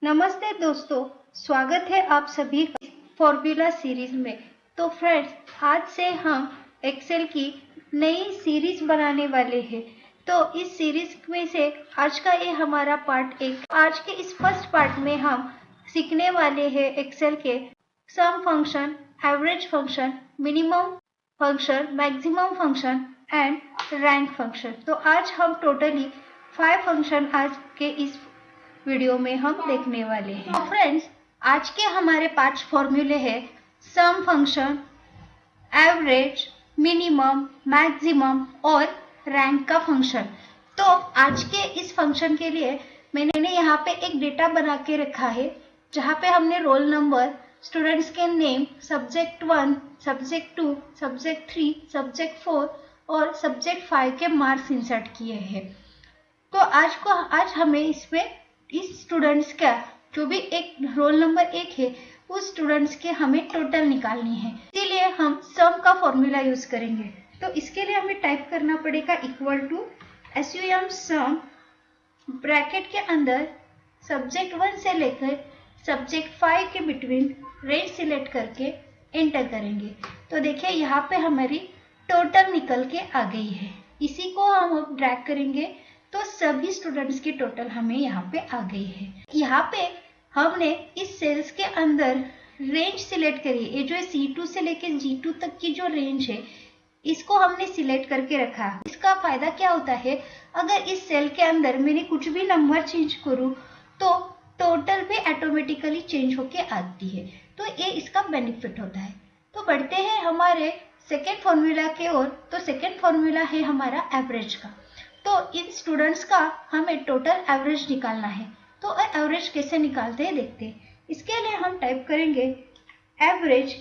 नमस्ते दोस्तों, स्वागत है आप सभी का फॉर्मूला सीरीज में। तो फ्रेंड्स, आज से हम एक्सेल की नई सीरीज बनाने वाले हैं। तो इस सीरीज में से आज का ये हमारा पार्ट एक। आज के इस फर्स्ट पार्ट में हम सीखने वाले हैं एक्सेल के sum function, average function, minimum function, maximum function and rank function. तो आज हम टोटली 5 फंक्शन आज के इस वीडियो में हम देखने वाले हैं। तो फ्रेंड्स, आज के हमारे 5 फॉर्मूले हैं सम फंक्शन, एवरेज, मिनिमम, मैक्सिमम और रैंक का फंक्शन। तो आज के इस फंक्शन के लिए मैंने यहाँ पे एक डेटा बना के रखा है, जहाँ पे हमने रोल नंबर, स्टूडेंट्स के name, subject 1, subject 2, subject 3, subject 4 और सब्जेक्ट 5 के मार्क्स इंसर्ट किए हैं। तो आज हमें इसमें इस स्टूडेंट्स का जो भी एक रोल नंबर 1 है, उस स्टूडेंट्स के हमें टोटल निकालनी है। इसीलिए हम सम का फॉर्मूला यूज करेंगे। तो इसके लिए हमें टाइप करना पड़ेगा equal to SUM sum, bracket के अंदर सब्जेक्ट 1 से लेकर सब्जेक्ट 5 के बिटवीन रेंज सिलेक्ट करके एंटर करेंगे। तो देखिए यहाँ पे हमारी टोटल निकल के आ गई है। इसी को हम अब ड्रैग करेंगे तो सभी स्टूडेंट्स की टोटल हमें यहाँ पे आ गई है। यहाँ पे हमने इस सेल्स के अंदर रेंज सिलेक्ट करी है। ये जो C2 से लेके G2 तक की जो रेंज है, इसको हमने सिलेक्ट करके रखा। इसका फायदा क्या होता है, अगर इस सेल के अंदर मैंने कुछ भी नंबर चेंज करूँ तो टोटल भी ऑटोमेटिकली चेंज होके आती है। तो ये इसका बेनिफिट होता है। तो बढ़ते हैं हमारे सेकेंड फॉर्मूला के ओर। तो सेकेंड फॉर्मूला है हमारा एवरेज का। तो इन स्टूडेंट्स का हमें टोटल एवरेज निकालना है। तो एवरेज कैसे निकालते हैं देखते हैं। इसके लिए हम टाइप करेंगे एवरेज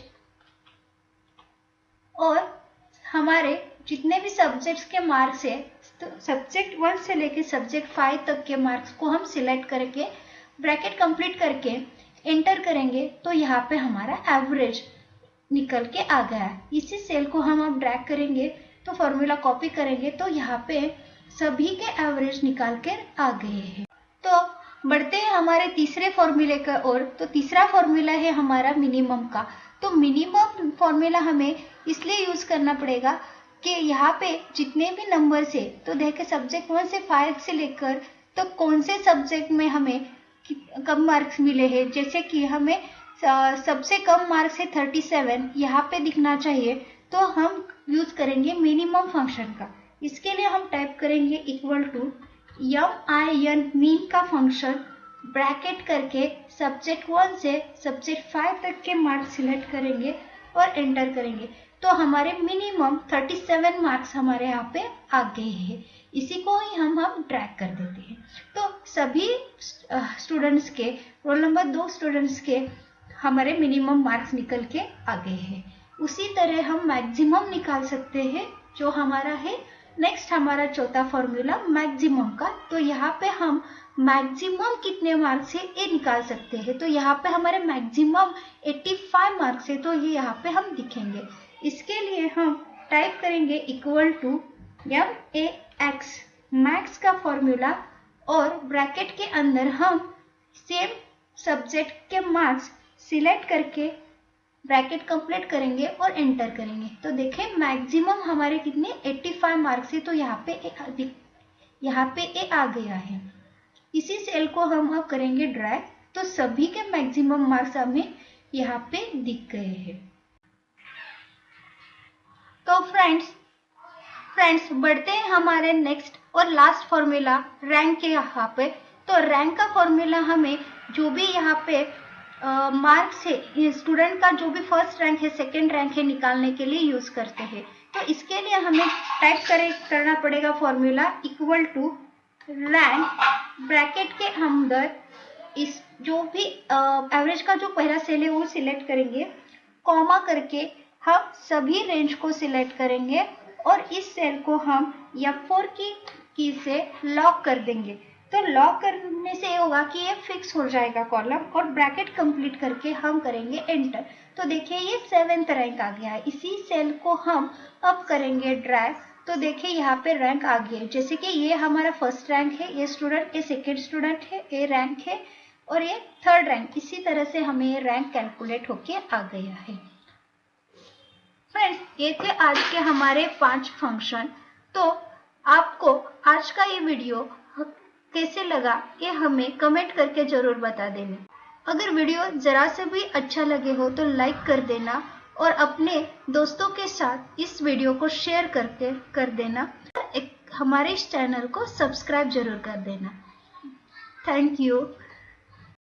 और हमारे जितने भी सब्जेक्ट्स के मार्क्स है, तो सब्जेक्ट 1 से लेके सब्जेक्ट 5 तक के मार्क्स को हम सिलेक्ट करके ब्रैकेट कंप्लीट करके एंटर करेंगे। तो यहाँ पे हमारा एवरेज निकल के आ गया। इसी सेल को हम अब ड्रैग करेंगे तो फॉर्मूला कॉपी करेंगे तो यहाँ पे सभी के एवरेज निकाल कर आ गए हैं। तो बढ़ते हैं हमारे तीसरे फॉर्मूले का ओर। तो तीसरा फॉर्मूला है हमारा मिनिमम का। तो मिनिमम फॉर्मूला हमें इसलिए यूज करना पड़ेगा कि यहाँ पे जितने भी नंबर से, तो देखे सब्जेक्ट 1 से 5 से लेकर तो कौन से सब्जेक्ट में हमें कम मार्क्स मिले हैं। जैसे कि हमें सबसे कम मार्क्स है 37, यहाँ पे दिखना चाहिए। तो हम यूज करेंगे मिनिमम फंक्शन का। इसके लिए हम टाइप करेंगे इक्वल टू MIN मीन का फंक्शन, ब्रैकेट करके सब्जेक्ट 1 से सब्जेक्ट 5 तक के मार्क्स सिलेक्ट करेंगे और एंटर करेंगे। तो हमारे मिनिमम 37 मार्क्स हमारे यहाँ पे आ गए हैं। इसी को ही हम ड्रैग कर देते हैं। तो सभी स्टूडेंट्स के, रोल नंबर 2 स्टूडेंट्स के हमारे मिनिमम मार्क्स निकल के आ गए हैं। उसी तरह हम मैक्सिमम निकाल सकते हैं, जो हमारा है नेक्स्ट हमारा चौथा फॉर्मूला मैक्सिमम का। तो यहाँ पे हम मैक्सिमम कितने मार्क्स है ये निकाल सकते हैं। तो यहाँ पे हमारे मैक्सिमम 85 मार्क्स है। तो ये यहाँ पे हम दिखेंगे। इसके लिए हम टाइप करेंगे इक्वल टू MAX मैक्स का फॉर्मूला और ब्रैकेट के अंदर हम सेम सब्जेक्ट के मार्क्स सिलेक्ट करके ब्रैकेट कंप्लीट करेंगे और एंटर करेंगे। तो देखें मैक्सिमम हमारे कितने 85 मार्क्स है। तो यहाँ पे ए आ गया है। इसी सेल को हम अब करेंगे ड्रैग। तो सभी के मैक्सिमम मार्क्स हमें यहाँ पे दिख गए हैं। तो फ्रेंड्स बढ़ते हैं हमारे नेक्स्ट और लास्ट फॉर्मूला रैंक के यहाँ पे। तो रैंक का फॉर्मूला हमें जो भी यहाँ पे मार्क्स है, स्टूडेंट का जो भी फर्स्ट रैंक है, सेकंड रैंक है, निकालने के लिए यूज करते हैं। तो इसके लिए हमें टाइप करना पड़ेगा formula equal to rank, bracket के अंदर इस जो भी एवरेज का जो पहला सेल है वो सिलेक्ट करेंगे, कॉमा करके हम सभी रेंज को सिलेक्ट करेंगे और इस सेल को हम F4 की से लॉक कर देंगे। तो लॉक करने से ये होगा कि ये फिक्स हो जाएगा कॉलम, और ब्रैकेट कंप्लीट करके हम करेंगे एंटर। तो देखिए ये 7th रैंक आ गया है। इसी सेल को हम अब करेंगे ड्रैग। तो देखिए यहाँ पे रैंक आ गया है। जैसे कि ये हमारा फर्स्ट रैंक है, ये स्टूडेंट, ये सेकेंड स्टूडेंट है, ये रैंक है और ये 3rd रैंक। इसी तरह से हमें ये रैंक कैलकुलेट होके आ गया है। फ्रेंड्स, ये थे आज के हमारे 5 फंक्शन। तो आपको आज का ये वीडियो कैसे लगा ये हमें कमेंट करके जरूर बता देना। अगर वीडियो जरा से भी अच्छा लगे हो तो लाइक कर देना और अपने दोस्तों के साथ इस वीडियो को शेयर करके कर देना। हमारे इस चैनल को सब्सक्राइब जरूर कर देना। Thank you.